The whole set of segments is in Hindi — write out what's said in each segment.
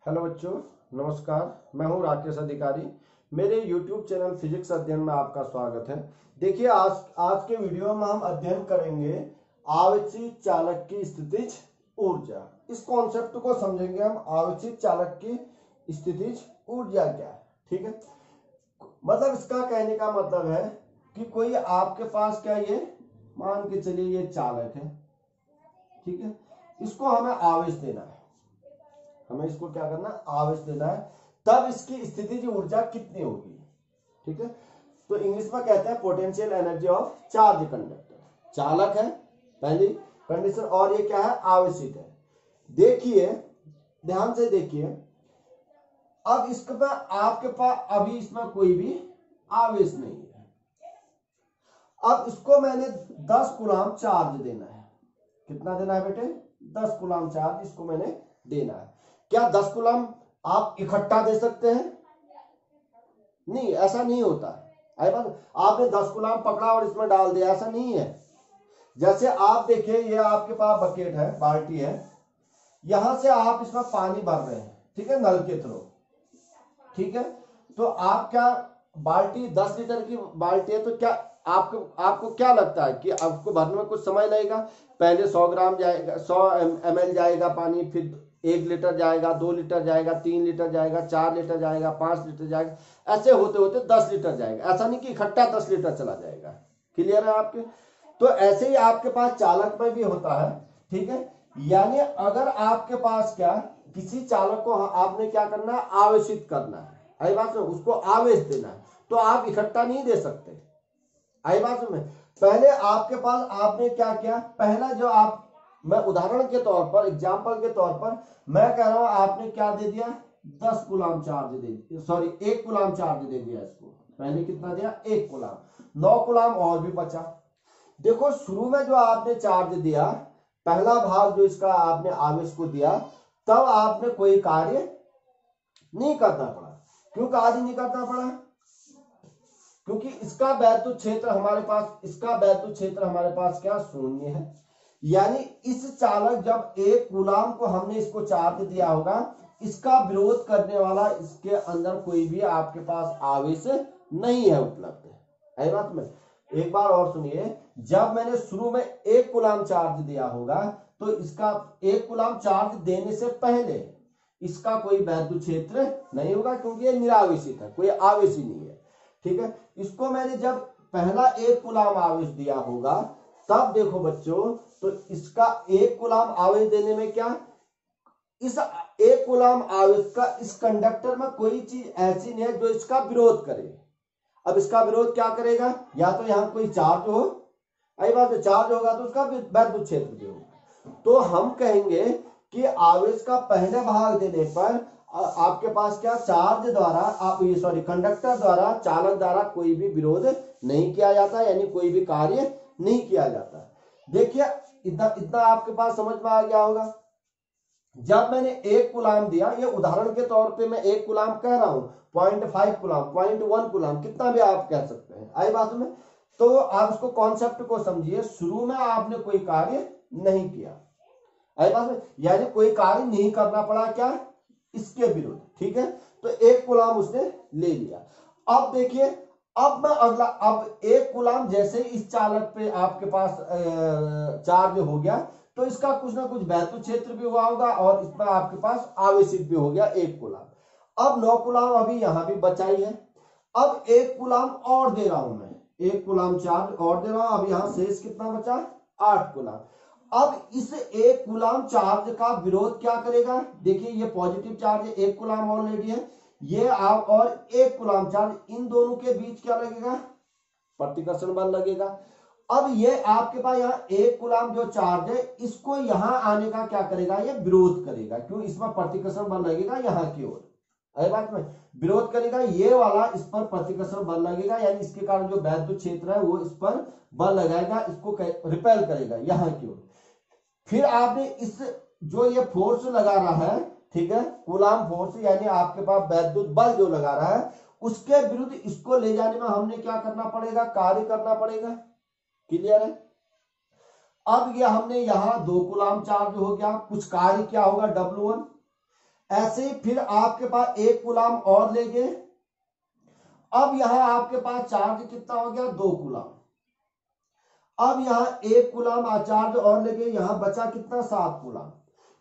हेलो बच्चों, नमस्कार। मैं हूं राकेश अधिकारी। मेरे YouTube चैनल फिजिक्स अध्ययन में आपका स्वागत है। देखिए, आज के वीडियो में हम अध्ययन करेंगे आवेशित चालक की स्थितिज ऊर्जा। इस कॉन्सेप्ट को समझेंगे हम। आवेशित चालक की स्थितिज ऊर्जा क्या है, ठीक है। मतलब इसका कहने का मतलब है कि कोई आपके पास क्या, ये मान के चलिए ये चालक है, ठीक है। इसको हमें आवेश देना है, हमें इसको क्या करना है, आवेश देना है। तब इसकी स्थितिज ऊर्जा कितनी होगी, ठीक है। तो इंग्लिश में कहते हैं potential energy of charge conductor. चालक है पहली कंडीशन, और ये क्या है, आवेशित है। देखिए, ध्यान से देखिए, अब इसके पास आपके पास अभी इसमें कोई भी आवेश नहीं है। अब इसको मैंने 10 कूलाम चार्ज देना है। कितना देना है बेटे, 10 कूलाम चार्ज इसको मैंने देना है। क्या 10 कूलाम आप इकट्ठा दे सकते हैं? नहीं, ऐसा नहीं होता है। आपने 10 कूलाम पकड़ा और इसमें डाल दिया, ऐसा नहीं है। जैसे आप देखिए, ये आपके पास बकेट है, बाल्टी है, यहां से आप इसमें पानी भर रहे हैं, ठीक है, नल के थ्रू, ठीक है। तो आप क्या, बाल्टी 10 लीटर की बाल्टी है, तो क्या आपको क्या लगता है कि आपको भरने में कुछ समय लगेगा? पहले 100 ग्राम जाएगा, 100 ml जाएगा पानी, फिर 1 लीटर जाएगा, 2 लीटर जाएगा, 3 लीटर जाएगा, 4 लीटर जाएगा, 5 लीटर जाएगा, ऐसे होते होते 10 लीटर जाएगा। ऐसा नहीं कि इकट्ठा 10 लीटर चला जाएगा। क्लियर है आपके? तो ऐसे ही आपके पास चालक में भी होता है, ठीक है। यानी अगर आपके पास क्या, किसी चालक को आपने क्या करना है, आवेशित करना है, आई बात में, उसको आवेश देना है, तो आप इकट्ठा नहीं दे सकते, आई बात में। पहले आपके पास आपने क्या किया, पहला जो आप, मैं उदाहरण के तौर पर, एग्जाम्पल के तौर पर मैं कह रहा हूं, आपने क्या दे दिया, 10 कूलाम चार्ज दे दिया, सॉरी 1 कूलाम चार्ज दे दिया इसको। पहले कितना दिया, 1 कूलाम, 9 कूलाम और भी बचा। देखो, शुरू में जो आपने चार्ज दिया, पहला भाग जो इसका आपने आवेश को दिया, तब आपने कोई कार्य नहीं करना पड़ा। क्यों कार्य नहीं करना पड़ा? क्योंकि इसका वैद्युत क्षेत्र हमारे पास, इसका वैद्युत क्षेत्र हमारे पास क्या, शून्य है। यानी इस चालक, जब 1 कूलाम को हमने इसको चार्ज दिया होगा, इसका विरोध करने वाला, इसके अंदर कोई भी आपके पास आवेश नहीं है उपलब्ध, है बात में। एक बार और सुनिए, जब मैंने शुरू में 1 कूलाम चार्ज दिया होगा, तो इसका 1 कूलाम चार्ज देने से पहले इसका कोई वैद्युत क्षेत्र नहीं होगा, क्योंकि ये निरावेशित है, कोई आवेश ही नहीं है, ठीक है। इसको मैंने जब पहला 1 कूलाम आवेश दिया होगा, तब देखो बच्चों, तो इसका 1 कूलाम आवेश देने में क्या, इस 1 कूलाम आवेश का इस कंडक्टर में कोई चीज ऐसी नहीं है जो इसका विरोध करे। अब इसका विरोध क्या करेगा, या तो यहां कोई चार्ज हो, आई बात, चार्ज होगा तो उसका वैद्युत क्षेत्र भी होगा। तो हम कहेंगे कि आवेश का पहले भाग देने पर आपके पास क्या, चार्ज द्वारा, आप ये सॉरी कंडक्टर द्वारा, चालक द्वारा कोई भी विरोध नहीं किया जाता, यानी कोई भी कार्य नहीं किया जाता। देखिए, इतना आपके पास समझ में आ गया होगा। जब मैंने 1 कूलाम दिया, ये उदाहरण के तौर पे मैं 1 कूलाम कह रहा हूं, 0.5 कूलाम, 0.1 कूलाम, कितना भी आप कह सकते हैं, आई बात में। तो आप उसको कॉन्सेप्ट को समझिए, शुरू में आपने कोई कार्य नहीं किया, आई बात में, यानी कोई कार्य नहीं करना पड़ा, क्या, इसके विरुद्ध, ठीक है। तो 1 कूलाम उसने ले लिया। अब देखिए, अब मैं अगला, अब 1 कूलाम जैसे इस चालक पे आपके पास चार्ज हो गया, तो इसका कुछ ना कुछ वैद्युत क्षेत्र भी हुआ होगा, और इसमें आपके पास आवेशित भी हो गया 1 कूलाम। अब 9 कूलाम अभी यहां भी बचाई है। अब 1 कूलाम और दे रहा हूं मैं, 1 कूलाम चार्ज और दे रहा हूं। अब यहां शेष कितना बचा, 8 कूलाम। अब इस 1 कूलाम चार्ज का विरोध क्या करेगा, देखिए ये पॉजिटिव चार्ज है, 1 कूलाम ऑलरेडी है, ये आप और 1 कूलाम चार्ज, इन दोनों के बीच क्या लगेगा, प्रतिकर्षण बल लगेगा। अब ये आपके पास यहाँ 1 कूलाम जो चार्ज है, इसको यहां आने का क्या करेगा, ये विरोध करेगा। क्यों, इसमें प्रतिकर्षण बल लगेगा यहाँ की ओर, अरे बात में, विरोध करेगा, ये वाला इस पर प्रतिकर्षण बल लगेगा, यानी इसके कारण जो वैद्युत क्षेत्र है वो इस पर बल लगाएगा, इसको रिपेल करेगा यहाँ की ओर। फिर आपने इस, जो ये फोर्स लगा रहा है, ठीक है, कूलाम फोर्स, यानी आपके पास वैद्युत बल जो लगा रहा है, उसके विरुद्ध इसको ले जाने में हमने क्या करना पड़ेगा, कार्य करना पड़ेगा। क्लियर है? अब ये हमने यहां 2 कूलाम चार्ज हो गया, कुछ कार्य क्या होगा, W1। ऐसे ही फिर आपके पास 1 कूलाम और लेंगे। अब यहां आपके पास चार्ज कितना हो गया, 2 कूलाम। अब यहां 1 कूलाम चार्ज और लेंगे, यहां बचा कितना, 7 कूलाम।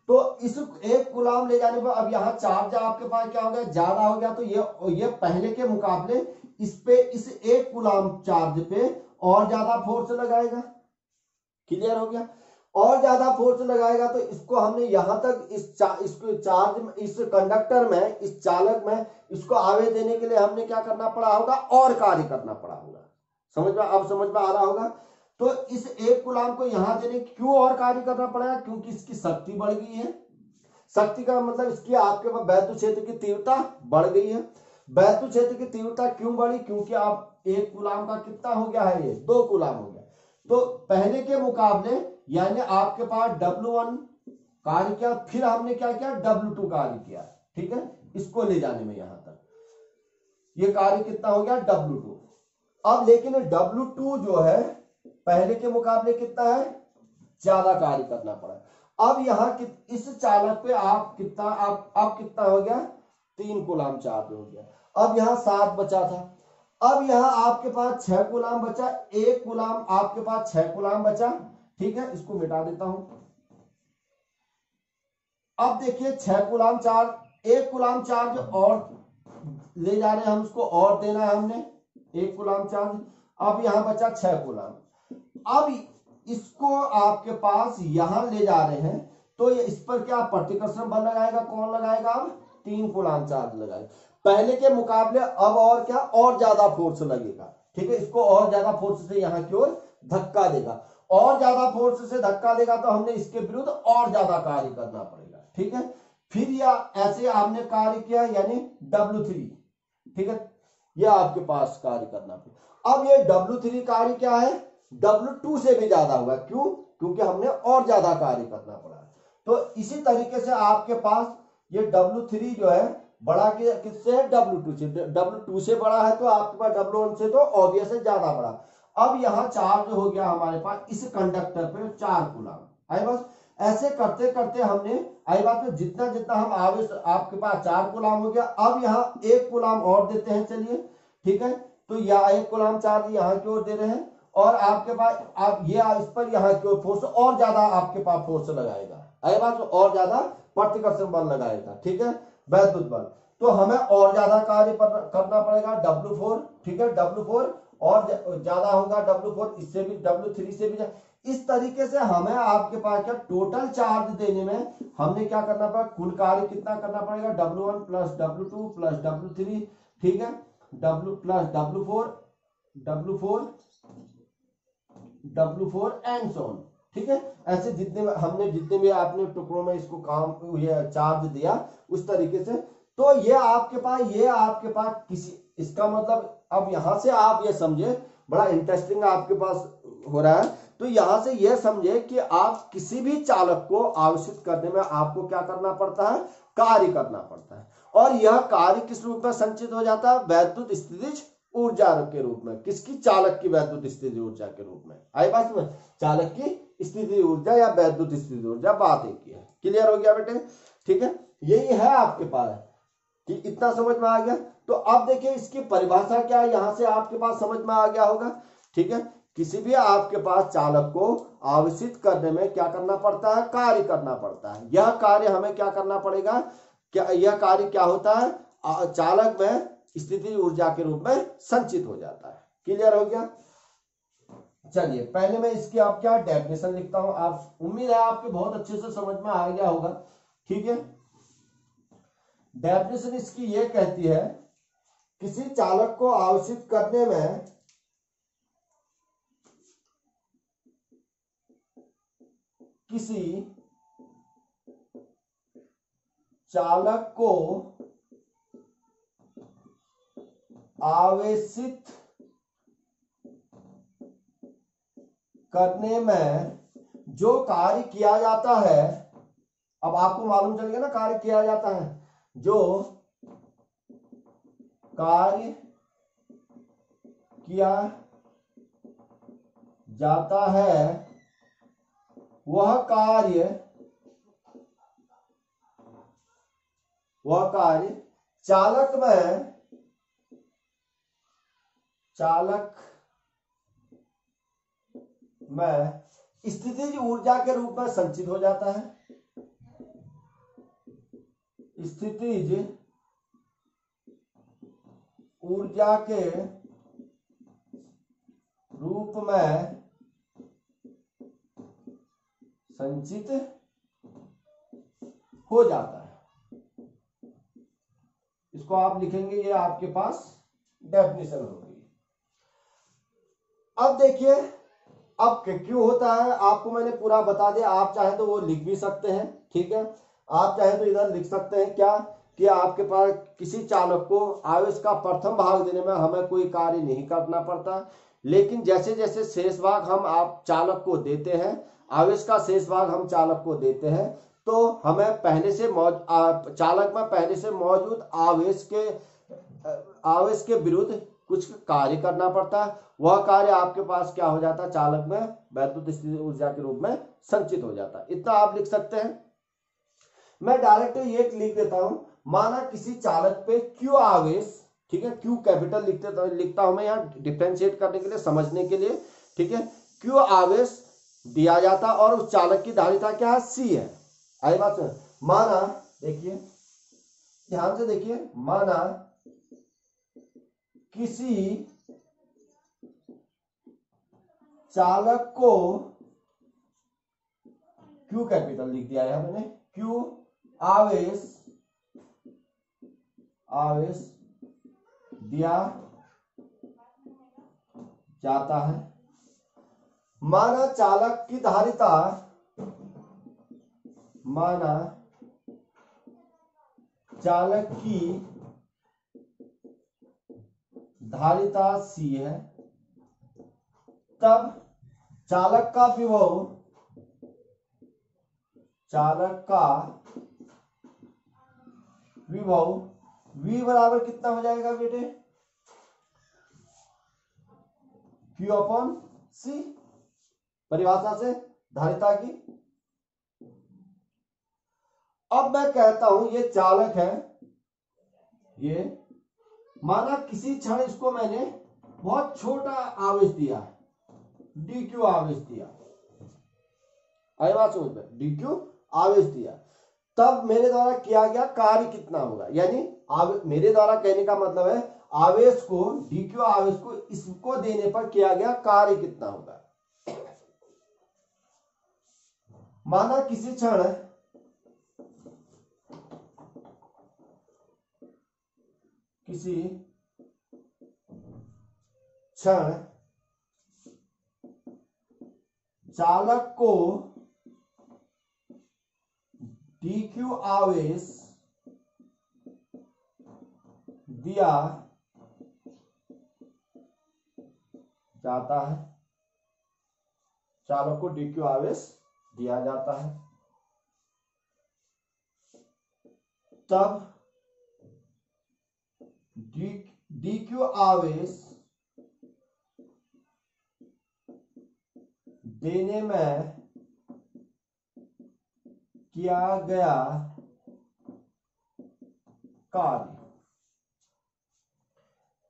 तो इस 1 कूलाम ले जाने पर अब यहां चार्ज आपके पास क्या हो गया, ज्यादा हो गया। तो ये पहले के मुकाबले इस 1 कूलाम चार्ज पे और ज्यादा फोर्स लगाएगा। क्लियर हो गया। और ज्यादा फोर्स लगाएगा तो इसको हमने यहां तक इसको चार्ज, इस कंडक्टर में, इस चालक में इसको आवे देने के लिए हमने क्या करना पड़ा होगा, और कार्य करना पड़ा होगा। समझ में, अब समझ में आ रहा होगा। तो इस 1 कूलाम को यहां देने क्यों और कार्य करना पड़ेगा, क्योंकि इसकी शक्ति बढ़ गई है। शक्ति का मतलब इसकी आपके पास वैद्युत क्षेत्र की तीव्रता बढ़ गई है। वैद्युत क्षेत्र की तीव्रता क्यों बढ़ी, क्योंकि आप 1 कूलाम का कितना हो गया है, ये 2 कूलाम हो गया। तो पहले के मुकाबले यानी आपके पास W1 कार्य किया, फिर हमने क्या किया, W2 कार्य किया। ठीक है, इसको ले जाने में यहां तक ये कार्य कितना हो गया, W2। अब लेकिन W2 जो है पहले के मुकाबले कितना है, ज्यादा कार्य करना पड़ा। अब यहां इस चालक पे आप कितना, आप कितना हो गया, 3 कूलाम चार्ज हो गया। अब यहां 7 बचा था। अब यहां आपके पास 6 कूलाम बचा, 1 कूलाम आपके पास 6 कूलाम बचा। ठीक है, इसको मिटा देता हूं। अब देखिए 6 कूलाम चार्ज, 1 कूलाम चार्ज और ले जा रहे हैं हम, उसको और देना है हमने 1 कूलाम चार्ज। अब यहां बचा 6 कूलाम। अब इसको आपके पास यहां ले जा रहे हैं तो ये इस पर क्या प्रतिकर्षण बल लगाएगा, कौन लगाएगा, अब 3 कूलाम चार्ज लगाएगा। पहले के मुकाबले अब और क्या, और ज्यादा फोर्स लगेगा। ठीक है, इसको और ज्यादा फोर्स से यहां की ओर धक्का देगा। और ज्यादा फोर्स से धक्का देगा तो हमने इसके विरुद्ध और ज्यादा कार्य करना पड़ेगा। ठीक है, फिर या ऐसे हमने कार्य किया यानी W3। ठीक है, ये आपके पास कार्य करना पड़ेगा। अब ये W3 कार्य क्या है, W2 से भी ज्यादा होगा। क्यों, क्योंकि हमने और ज्यादा कार्य करना पड़ा। तो इसी तरीके से आपके पास ये W3 जो है बड़ा किससे है, W2 से। W2 से बड़ा है तो आपके पास W1 से तो ऑब्वियस है ज्यादा बड़ा। अब यहां चार्ज हो गया हमारे पास इस कंडक्टर पे 4 कूलाम। आई बस ऐसे करते करते हमने, आई बात में जितना जितना हम आवेश, आपके पास 4 कूलाम हो गया। अब यहाँ 1 कूलाम और देते हैं, चलिए। ठीक है, तो यह 1 कूलाम चार्ज यहाँ की ओर दे रहे हैं और आपके पास आप ये इस पर यहाँ की ओर फोर्स और ज्यादा आपके पास फोर्स लगाएगा। आई बात, और ज्यादा प्रतिकर्षण बल लगाएगा। ठीक है, वैद्युत बल। तो हमें और ज्यादा कार्य करना पड़ेगा, W4। ठीक है, W4 और ज्यादा होगा, W4 इससे भी, W3 से भी। इस तरीके से हमें आपके पास क्या टोटल चार्ज देने में हमने क्या करना पड़ेगा, कुल कार्य कितना करना पड़ेगा, W1 plus W2 plus W3। ठीक है, W plus W4 and so on. ठीक है, ऐसे जितने भी आपने टुकड़ों में इसको काम ये चार्ज दिया उस तरीके से। तो ये आपके पास किसी, इसका मतलब अब यहां से आप ये समझे, बड़ा इंटरेस्टिंग आपके पास हो रहा है। तो यहां से यह समझे कि आप किसी भी चालक को आवेशित करने में आपको क्या करना पड़ता है, कार्य करना पड़ता है। और यह कार्य किस रूप में संचित हो जाता है, वैद्युत स्थितिज ऊर्जा के रूप में। किसकी, चालक की वैद्युत स्थितिज ऊर्जा के रूप में। आई बात में, चालक की स्थितिज ऊर्जा या वैद्युत स्थितिज ऊर्जा, बात एक ही है। क्लियर हो गया बेटे। ठीक है, यही है आपके पास कि इतना समझ में आ गया। तो अब देखिए इसकी परिभाषा क्या है, यहां से आपके पास समझ में आ गया होगा। ठीक है, किसी भी आपके पास चालक को आवेशित करने में क्या करना पड़ता है, कार्य करना पड़ता है। यह कार्य हमें क्या करना पड़ेगा, क्या यह कार्य क्या होता है, चालक में स्थितिज ऊर्जा के रूप में संचित हो जाता है। क्लियर हो गया। चलिए पहले मैं इसकी आप क्या डेफिनेशन लिखता हूं, आप उम्मीद है आपके बहुत अच्छे से समझ में आ गया होगा। ठीक है, डेफिनेशन इसकी ये कहती है, किसी चालक को आवेशित करने में किसी चालक को आवेशित करने में जो कार्य किया जाता है, अब आपको मालूम चल गया ना कार्य किया जाता है, जो कार्य किया जाता है वह कार्य वह कार्य चालक में स्थितिज ऊर्जा के रूप में संचित हो जाता है। स्थितिज ऊर्जा के रूप में संचित हो जाता है। इसको आप लिखेंगे, ये आपके पास डेफिनेशन होगी। अब देखिए, अब क्यों होता है आपको मैंने पूरा बता दिया। आप चाहे तो वो लिख भी सकते हैं, ठीक है। आप चाहे तो इधर लिख सकते हैं क्या कि आपके पास किसी चालक को आवेश का प्रथम भाग देने में हमें कोई कार्य नहीं करना पड़ता, लेकिन जैसे जैसे शेष भाग हम आप चालक को देते हैं, आवेश का शेष भाग हम चालक को देते हैं, तो हमें पहले से चालक में पहले से मौजूद आवेश के विरुद्ध कुछ कार्य करना पड़ता है। वह कार्य आपके पास क्या हो जाता है, चालक में वैद्युत स्थितिज ऊर्जा के रूप में संचित हो जाता है। इतना आप लिख सकते हैं। मैं डायरेक्ट ये लिख देता हूं, माना किसी चालक पे क्यू आवेश, ठीक है, क्यू कैपिटल लिखता हूं मैं यहाँ डिफरेंशिएट करने के लिए, समझने के लिए, ठीक है। क्यू आवेश दिया जाता और उस चालक की धारिता क्या है, सी है। आई बात सुन। माना देखिए, ध्यान से देखिए, माना किसी चालक को क्यू कैपिटल लिख दिया है मैंने, क्यू आवेश दिया जाता है। माना चालक की धारिता, माना चालक की धारिता सी है, तब चालक का विभव, V बराबर कितना हो जाएगा बेटे, Q अपॉन C, परिभाषा से धारिता की। अब मैं कहता हूं ये चालक है, ये माना किसी क्षण इसको मैंने बहुत छोटा आवेश दिया, dq आवेश दिया, आई बात समझ में, dq आवेश दिया, तब मेरे द्वारा किया गया कार्य कितना होगा, यानी मेरे द्वारा कहने का मतलब है आवेश को, dq आवेश को इसको देने पर किया गया कार्य कितना होगा। माना किसी क्षण चालक को dq आवेश दिया जाता है, चालक को dq आवेश दिया जाता है, तब dq आवेश देने में किया गया कार्य,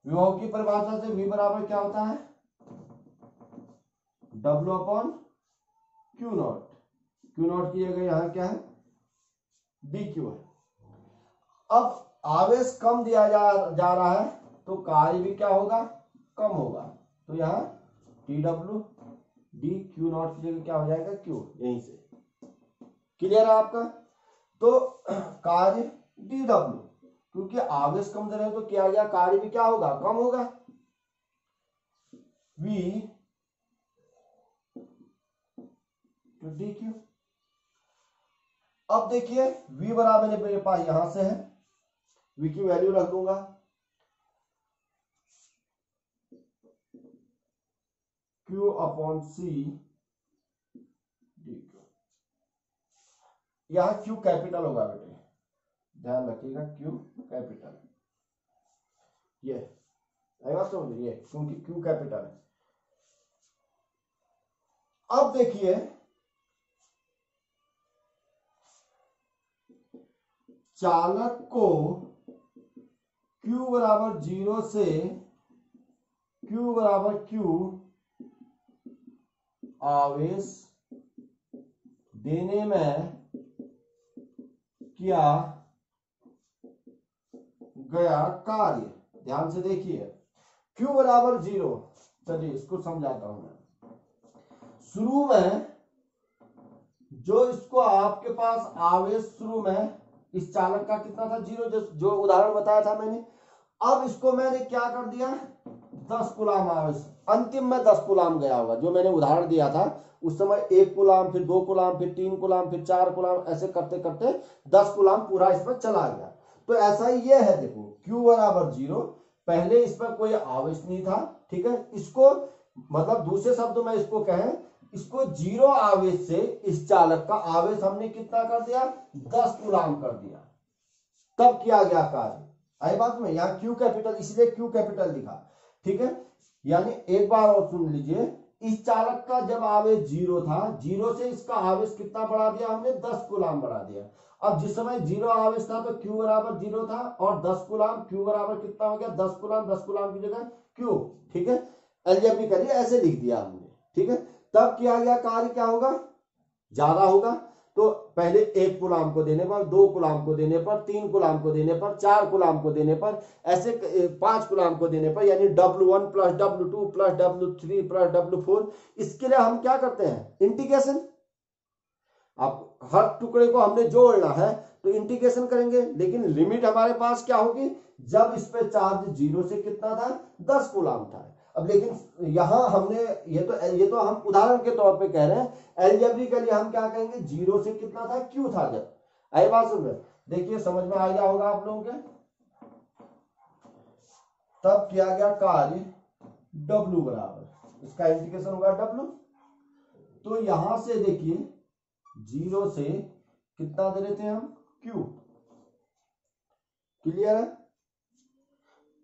विभव की परिभाषा से V बराबर क्या होता है, W upon Q not, Q not की जगह यहां क्या है, dq है। अब आवेश कम दिया जा रहा है तो कार्य भी क्या होगा, कम होगा, तो यहां TW dq नॉट की जगह क्या हो जाएगा, Q, यहीं से क्लियर है आपका। तो कार्य dW, क्योंकि आवेश कम दे रहे हैं तो किया गया कार्य भी क्या होगा, कम होगा, V तो dq। अब देखिए V बराबर मेरे पास यहां से है, V की वैल्यू रख दूंगा, Q अपॉन C dq, यहां Q कैपिटल होगा बेटे, ध्यान रखिएगा, Q कैपिटल, ये समझिए, क्योंकि Q कैपिटल है। अब देखिए चालक को Q बराबर 0 से Q बराबर Q आवेश देने में किया गया कार्य। ध्यान से देखिए, Q बराबर 0, चलिए इसको समझाता हूं मैं। शुरू में जो इसको आपके पास आवेश शुरू में इस चालक का कितना था 0, जो उदाहरण बताया था मैंने। अब इसको मैंने क्या कर दिया 10 कूलाम आवेश, अंतिम में 10 कूलाम गया होगा। जो मैंने उदाहरण दिया था उस समय 1 कूलाम, फिर 2 कूलाम, फिर 3 कूलाम, फिर 4 कूलाम, ऐसे करते करते 10 कूलाम पूरा इसमें चला गया। तो ऐसा ही ये है, देखो Q बराबर 0, पहले इसमें कोई आवेश नहीं था, ठीक है। इसको मतलब दूसरे शब्दों में इसको कहें, इसको 0 आवेश से इस चालक का आवेश हमने कितना कर दिया 10 कूलाम कर दिया, तब किया गया कार्य। आई बात में, यहाँ Q कैपिटल, इसलिए Q कैपिटल लिखा, ठीक है। यानी एक बार और सुन लीजिए, इस चालक का जब आवेश 0 था, 0 से इसका आवेश कितना बढ़ा दिया हमने 10 कूलाम बढ़ा दिया। अब जिस समय 0 आवेश था तो Q बराबर 0 था और 10 कूलाम, Q बराबर कितना हो गया 10 कूलाम, 10 कूलाम की जगह Q, ठीक है। अलजेब्रिकली ऐसे लिख दिया हमने, ठीक है। तब किया गया कार्य क्या होगा, ज्यादा होगा। तो पहले 1 कूलाम को देने पर, 2 कूलाम को देने पर, 3 कूलाम को देने पर, 4 कूलाम को देने पर, ऐसे 5 कूलाम को देने पर, यानी W1 plus W2 plus W3 plus W4। इसके लिए हम क्या करते हैं इंटीग्रेशन। आप हर टुकड़े को हमने जोड़ना है तो इंटीग्रेशन करेंगे, लेकिन लिमिट हमारे पास क्या होगी, जब इस पे चार्ज 0 से कितना था 10 कूलाम था। अब लेकिन यहां हमने ये तो हम उदाहरण के तौर पे कह रहे हैं, अलजेब्रिकली हम क्या कहेंगे 0 से कितना था Q था। जब आई बात सुन रहे, देखिए समझ में आ गया होगा आप लोगों के। तब किया गया कार्य W बराबर, इसका इंटीग्रेशन होगा W। तो यहां से देखिए 0 से कितना दे रहे थे हम Q, क्लियर है।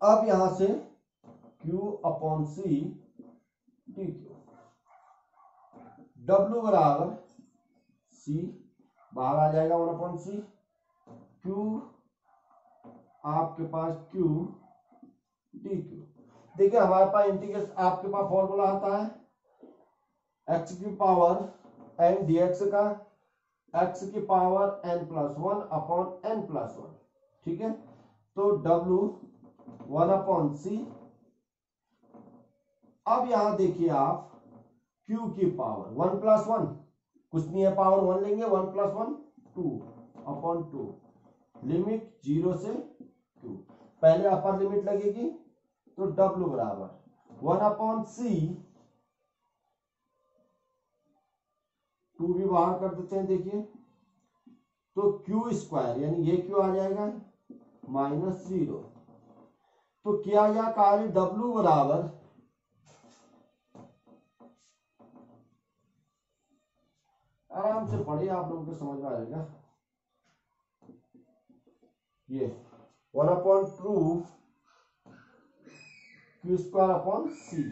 अब यहां से Q upon C dQ, W बराबर C, बाहर आ जाएगा 1 अपॉन C, Q आपके पास Q dQ। देखिए हमारे पास इंटीग्रेशन, आपके पास फॉर्मूला आता है x की पावर n dx का, x की पावर n+1 अपॉन n+1, ठीक है। तो W 1 अपॉन C। अब यहां देखिए आप Q की पावर 1+1, कुछ नहीं है, पावर 1 लेंगे, 1+1 2 अपॉन 2, लिमिट 0 से Q। पहले अपर लिमिट लगेगी तो W बराबर 1 अपॉन C, 2 भी बाहर कर देते हैं, देखिए तो Q स्क्वायर, यानी ये Q आ जाएगा -0। तो किया गया कार्य W बराबर, आराम से पढ़िए आप लोगों को समझ में आ जाएगा, ये 1 upon 2 Q square upon C।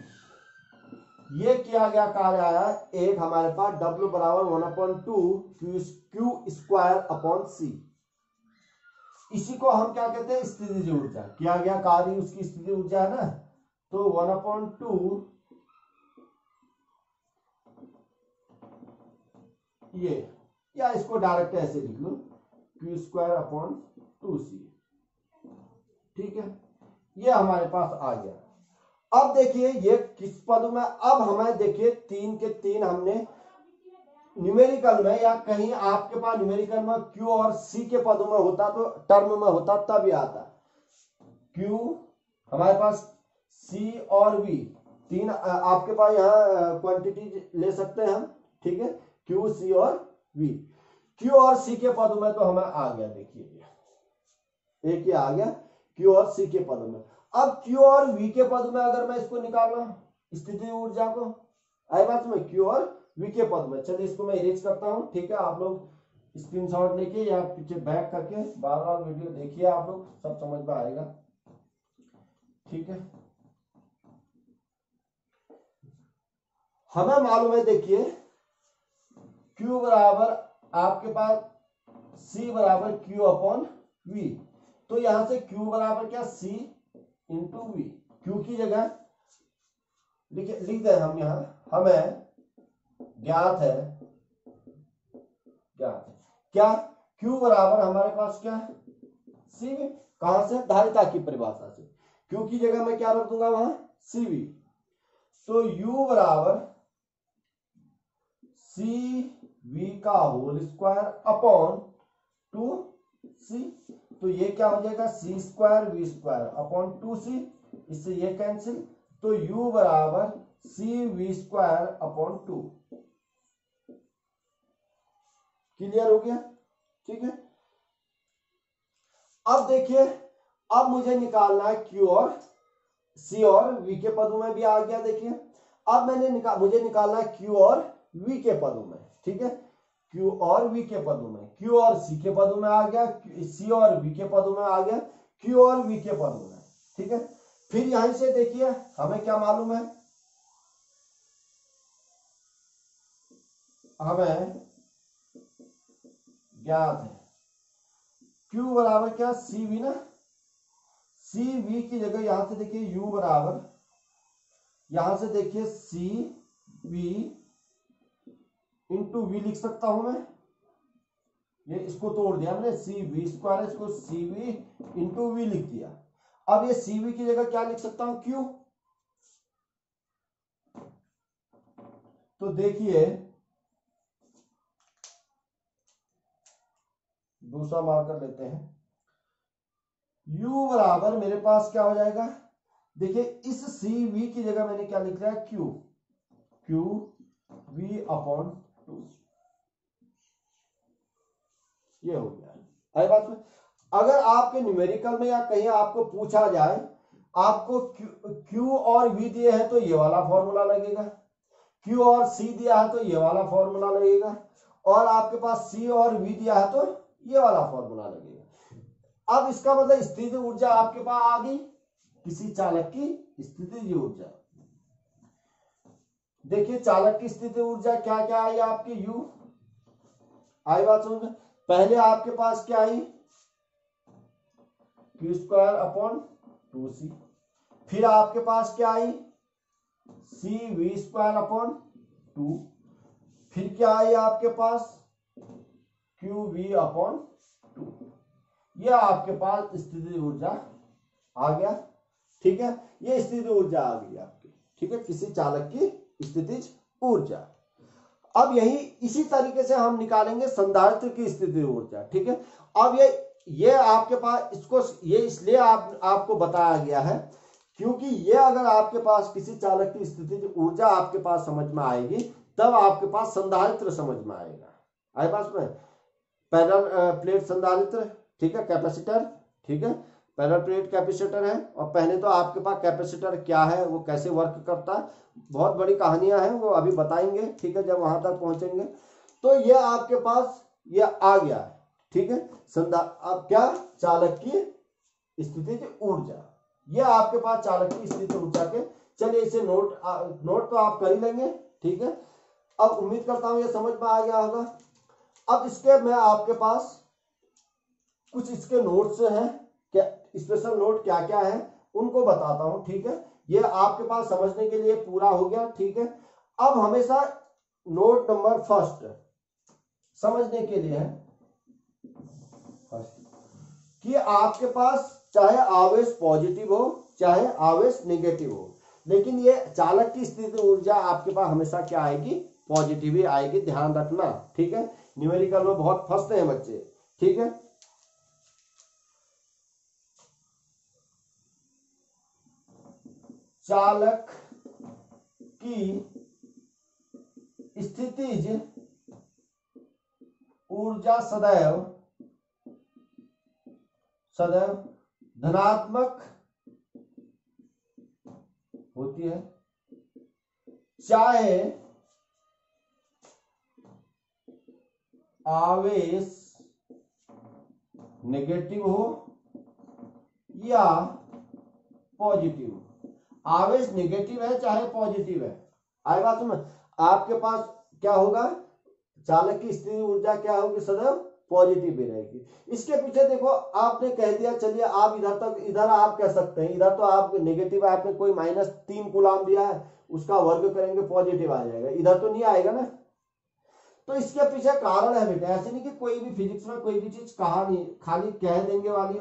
ये किया गया कार्य आया एक हमारे पास W बराबर 1 upon 2 Q square upon C। इसी को हम क्या कहते हैं स्थितिज ऊर्जा। किया गया कार्य उसकी स्थिति ऊर्जा है ना, तो 1 अपॉन 2 ये, या इसको डायरेक्ट ऐसे लिख लो Q स्क्वायर अपॉन 2C, ठीक है। ये हमारे पास आ गया। अब देखिए ये किस पद में, अब हमें देखिए 3 के 3 हमने न्यूमेरिकल में, या कहीं आपके पास न्यूमेरिकल में Q और C के पदों में होता तो टर्म में होता तब आता। Q हमारे पास C और V, 3 आपके पास यहाँ क्वांटिटी ले सकते हैं हम, ठीक है। Q C और V, Q और C के पदों में तो हमें आ गया, देखिए एक ही आ गया Q और C के पदों में। अब Q और V के पद में अगर मैं इसको निकालना स्थिति ऊर्जा को, आई बात में Q और V के पद में, चलिए इसको मैं इरेज करता हूं, ठीक है। आप लोग स्क्रीनशॉट लेके या पीछे बैक करके बार बार वीडियो देखिए, आप लोग सब समझ में आएगा, ठीक है। हमें मालूम है, देखिए Q बराबर आपके पास C बराबर Q अपॉन वी। तो यहां से Q बराबर क्या, C इंटू वी। Q की जगह लिख दें हम, यहां हमें ज्ञात है क्या, Q बराबर हमारे पास क्या, CV। कहां से, धारिता की परिभाषा से। Q की जगह मैं क्या रख दूंगा वहां, CV। तो U बराबर CV का होल स्क्वायर अपॉन 2C। तो ये क्या हो जाएगा, C square V square upon 2C। इससे ये कैंसिल। तो U बराबर CV स्क्वायर अपॉन 2। क्लियर हो गया, ठीक है। अब देखिए, अब मुझे निकालना है Q और C और V के पदों में भी आ गया। देखिए अब मुझे निकालना है Q और V के पदों में, ठीक है। Q और V के पदों में, Q और C के पदों में आ गया, C और V के पदों में आ गया, Q और V के पदों में, ठीक है। फिर यहीं से देखिए हमें क्या मालूम है, हमें ज्ञात है Q बराबर क्या, CV ना। CV की जगह यहां से देखिए U बराबर, यहां से देखिए CV इंटू वी लिख सकता हूं मैं। ये इसको तोड़ दिया मैंने, CV स्क्वायर, इसको CV इंटू वी लिख दिया। अब ये CV की जगह क्या लिख सकता हूं, Q। तो देखिए दूसरा मार्कर लेते हैं। U बराबर मेरे पास क्या हो जाएगा, देखिए इस CV की जगह मैंने क्या लिख रहा है, Q V अपॉन 2। ये हो गया। आई बात में, अगर आपके न्यूमेरिकल में या कहीं आपको पूछा जाए, आपको Q और V दिए हैं तो ये वाला फॉर्मूला लगेगा, Q और C दिया है तो ये वाला फॉर्मूला लगेगा, और आपके पास C और V दिया है तो ये वाला फॉर्मूला लगेगा। अब इसका मतलब स्थितिज ऊर्जा आपके पास आ गई, किसी चालक की स्थितिज ऊर्जा। देखिए चालक की स्थितिज ऊर्जा क्या क्या आई आपकी, U आई बात समझ में। पहले आपके पास क्या आई, Q स्क्वायर अपॉन 2C। फिर आपके पास क्या आई, CV स्क्वायर अपॉन 2। फिर क्या आई आपके पास, QV अपॉन 2। यह आपके पास स्थितिज ऊर्जा आ गया, ठीक है। ये स्थितिज ऊर्जा आ गई आपकी, ठीक है, किसी चालक की स्थितिज ऊर्जा। अब यही इसी तरीके से हम निकालेंगे संधारित्र की स्थितिज ऊर्जा, ठीक है। अब ये आपके पास, इसको ये इसलिए आपको बताया गया है क्योंकि ये अगर आपके पास किसी चालक की स्थितिज ऊर्जा आपके पास समझ में आएगी, तब आपके पास संधारित्र समझ में आएगा। आए पास में पैरेलल प्लेट संधारित्र, ठीक है, कैपेसिटर, ठीक है, पैरेलल प्लेट कैपेसिटर है। और पहले तो आपके पास कैपेसिटर क्या है, वो कैसे वर्क करता है, बहुत बड़ी कहानियां हैं, वो अभी बताएंगे, ठीक है, जब वहां तक पहुंचेंगे। तो ये आपके पास ये आ गया है, ठीक है। अब क्या, चालक की स्थितिज ऊर्जा, ये आपके पास चालक की स्थितिज ऊर्जा के। चलिए इसे नोट तो आप कर ही लेंगे, ठीक है। अब उम्मीद करता हूं ये समझ में आ गया होगा। अब इसके मैं आपके पास कुछ इसके नोट्स हैं, क्या स्पेशल नोट क्या क्या है उनको बताता हूं, ठीक है। ये आपके पास समझने के लिए पूरा हो गया, ठीक है। अब हमेशा नोट नंबर फर्स्ट समझने के लिए है कि आपके पास चाहे आवेश पॉजिटिव हो चाहे आवेश नेगेटिव हो, लेकिन ये चालक की स्थितिज ऊर्जा आपके पास हमेशा क्या आएगी, पॉजिटिव ही आएगी, ध्यान रखना, ठीक है। न्यूमेरिकल में बहुत फंसते हैं बच्चे, ठीक है। चालक की स्थितिज ऊर्जा सदैव धनात्मक होती है, चाहे आवेश नेगेटिव हो या पॉजिटिव हो। आवेश नेगेटिव है चाहे पॉजिटिव है, आए बात समझ। आपके पास क्या होगा, चालक की स्थितिज ऊर्जा क्या होगी, सदैव पॉजिटिव भी रहेगी। इसके पीछे देखो आपने कह दिया, चलिए आप इधर तक, इधर आप कह सकते हैं, इधर तो आप नेगेटिव, आपने कोई -3 कूलाम दिया है, उसका वर्ग करेंगे पॉजिटिव आ जाएगा, इधर तो नहीं आएगा ना। तो इसके पीछे कारण है बेटा, ऐसे नहीं कि कोई भी फिजिक्स में कोई भी चीज कहा नहीं, खाली कह देंगे वाली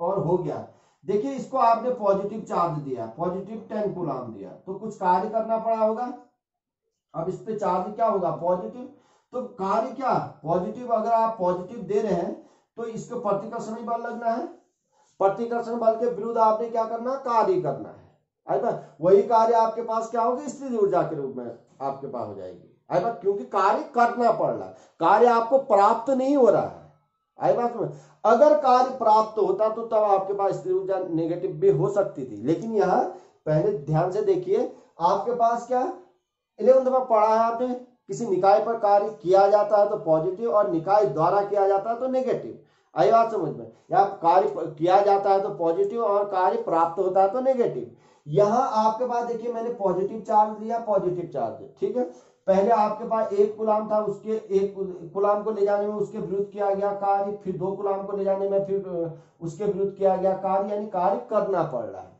और हो गया। देखिए इसको आपने पॉजिटिव चार्ज दिया, पॉजिटिव 10 कूलाम दिया, तो कुछ कार्य करना पड़ा होगा। अब इस पे चार्ज क्या होगा, पॉजिटिव, तो कार्य क्या पॉजिटिव, अगर आप पॉजिटिव दे रहे हैं तो इसको प्रतिकर्षणी बल लगना है, प्रतिकर्षण बल के विरुद्ध आपने क्या करना, कार्य करना है। वही कार्य आपके पास क्या होगी, स्थितिज ऊर्जा के रूप में आपके पास हो जाएगी। क्योंकि कार्य करना पड़ रहा है, कार्य आपको प्राप्त नहीं हो रहा है। आई बात में, अगर कार्य प्राप्त होता तो तब आपके पास स्थितिज ऊर्जा नेगेटिव भी हो सकती थी, लेकिन यहाँ पहले ध्यान से देखिए, आपके पास क्या 11th में पढ़ा है आपने, किसी निकाय पर कार्य किया जाता है तो पॉजिटिव, और निकाय द्वारा किया जाता है तो नेगेटिव। आई बात समझ में, या कार्य किया जाता है तो पॉजिटिव और कार्य प्राप्त होता है तो नेगेटिव। यहां आपके पास देखिए मैंने पॉजिटिव चार्ज दिया, पॉजिटिव चार्ज, ठीक है। पहले आपके पास 1 कूलाम था, उसके 1 कूलाम को ले जाने में उसके विरुद्ध किया गया कार्य, फिर 2 कूलाम को ले जाने में फिर उसके विरुद्ध किया गया कार्य, यानी कार्य करना पड़ रहा है।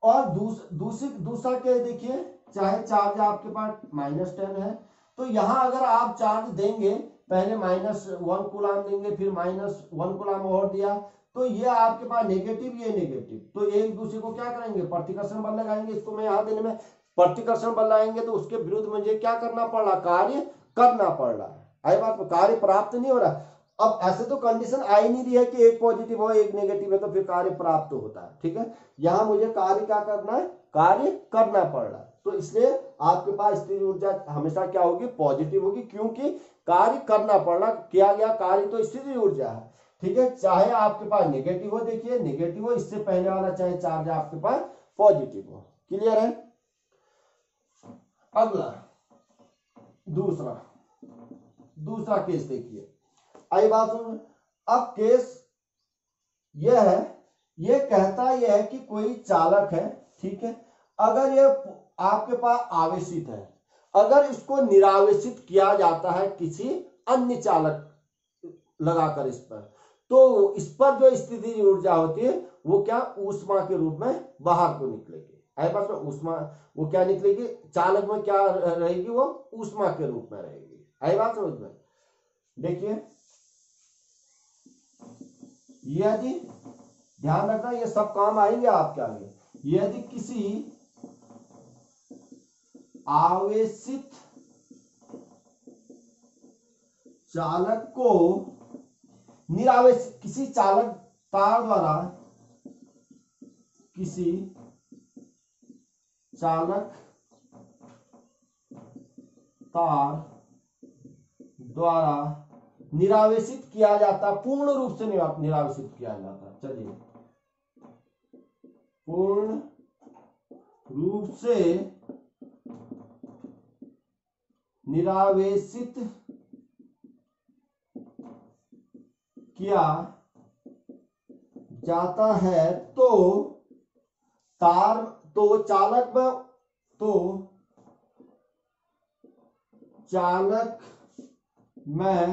और दूसरा क्या देखिए, चाहे चार्ज आपके पास -10 है, तो यहां अगर आप चार्ज देंगे, पहले -1 कूलाम देंगे, फिर -1 कूलाम और दिया, तो ये आपके पास नेगेटिव, ये नेगेटिव, तो एक दूसरे को क्या करेंगे, प्रतिकर्षण बल लगाएंगे। इसको मैं यहां देने में प्रतिकर्षण बल लगाएंगे तो उसके विरुद्ध मुझे क्या करना पड़ रहा, कार्य करना पड़ रहा है। आई बात, कार्य प्राप्त नहीं हो रहा। अब ऐसे तो कंडीशन आ ही नहीं रही है कि एक पॉजिटिव हो एक नेगेटिव है तो फिर कार्य प्राप्त होता है, ठीक है। यहां मुझे कार्य क्या करना है, कार्य करना पड़ रहा है, तो इसलिए आपके पास स्थितिज ऊर्जा हमेशा क्या होगी, पॉजिटिव होगी, क्योंकि कार्य करना पड़ रहा, किया गया कार्य तो स्थितिज ऊर्जा है, ठीक है। चाहे आपके पास नेगेटिव हो, देखिए नेगेटिव हो, इससे पहले वाला चाहे चार्ज आपके पास पॉजिटिव हो। क्लियर है। अगला दूसरा केस देखिए, आई बात सुन। अब केस यह है, यह कहता यह है कि कोई चालक है, ठीक है, अगर ये आपके पास आवेशित है, अगर इसको निरावेशित किया जाता है किसी अन्य चालक लगाकर इस पर, तो इस पर जो स्थितिज ऊर्जा होती है वो क्या, ऊष्मा के रूप में बाहर को निकलेगी। आई बात में, ऊष्मा वो क्या निकलेगी, चालक में क्या रहेगी, वो ऊष्मा के रूप में रहेगी। आई बात समझ में। देखिए यदि ध्यान रखना, ये सब काम आएंगे आपके आगे, यदि किसी आवेशित चालक को निरावेशित, किसी चालक तार द्वारा, किसी चालक तार द्वारा निरावेशित किया जाता, पूर्ण रूप से निरावेशित किया जाता, चलिए पूर्ण रूप से निरावेशित किया जाता है तो तार, तो चालक में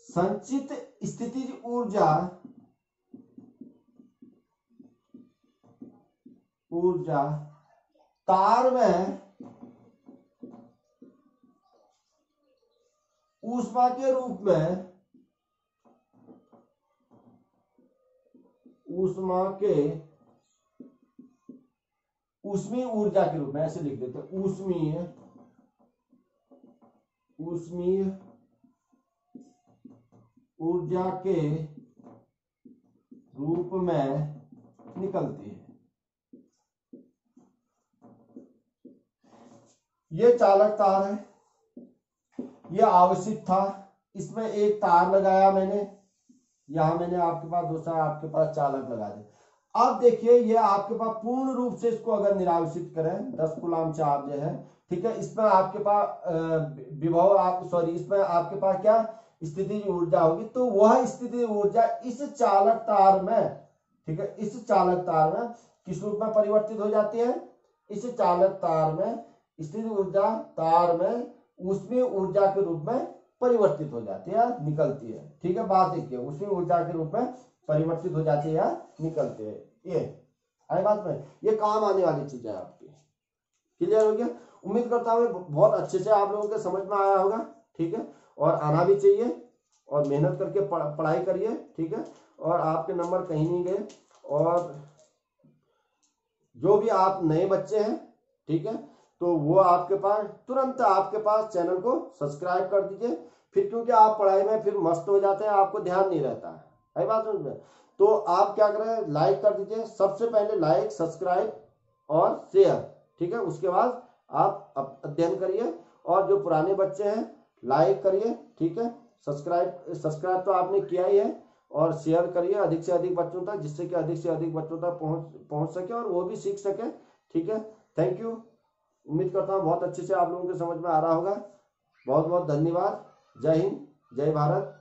संचित स्थितिज ऊर्जा तार में ऊष्मा के रूप में, ऊष्मा के ऊष्मीय ऊर्जा के रूप में, ऐसे लिख देते हैं, ऊष्मीय ऊर्जा के रूप में निकलती है। ये चालक तार है, ये आवेशित था, इसमें एक तार लगाया मैंने, यहां मैंने आपके पास दूसरा आपके पास चालक लगा दिया। अब देखिए ये आपके पास पूर्ण रूप से इसको अगर निरावेशित करें, 10 कूलाम चार्ज है, ठीक है, इसमें आपके पास विभव इसमें आपके पास क्या स्थितिज ऊर्जा होगी, तो वह स्थितिज ऊर्जा इस चालक तार में, ठीक है, इस चालक तार में किस रूप में परिवर्तित हो जाती है, इस चालक तार में स्थितिज ऊर्जा तार में ऊष्मीय ऊर्जा के रूप में परिवर्तित हो जाती है या निकलती है। ठीक है, बात एक है, उसी ऊर्जा के रूप में परिवर्तित हो जाती है या निकलते हैं। ये आई बात में, ये काम आने वाली चीज है आपकी। क्लियर हो गया? उम्मीद करता हूँ बहुत अच्छे से आप लोगों के समझ में आया होगा। ठीक है, और आना भी चाहिए, और मेहनत करके पढ़ाई करिए। ठीक है, और आपके नंबर कहीं नहीं गए। और जो भी आप नए बच्चे हैं, ठीक है, तो वो आपके पास तुरंत आपके पास चैनल को सब्सक्राइब कर दीजिए। फिर क्योंकि आप पढ़ाई में फिर मस्त हो जाते हैं, आपको ध्यान नहीं रहता है। आई बात समझ में? तो आप क्या करें, लाइक कर दीजिए सबसे पहले, लाइक, सब्सक्राइब और शेयर। ठीक है, उसके बाद आप अध्ययन करिए। और जो पुराने बच्चे हैं लाइक करिए। ठीक है, सब्सक्राइब तो आपने किया ही है, और शेयर करिए अधिक से अधिक बच्चों तक, जिससे कि अधिक से अधिक बच्चों तक पहुंच सके और वो भी सीख सके। ठीक है, थैंक यू। उम्मीद करता हूँ बहुत अच्छे से आप लोगों के समझ में आ रहा होगा। बहुत बहुत धन्यवाद। जय हिंद, जय भारत।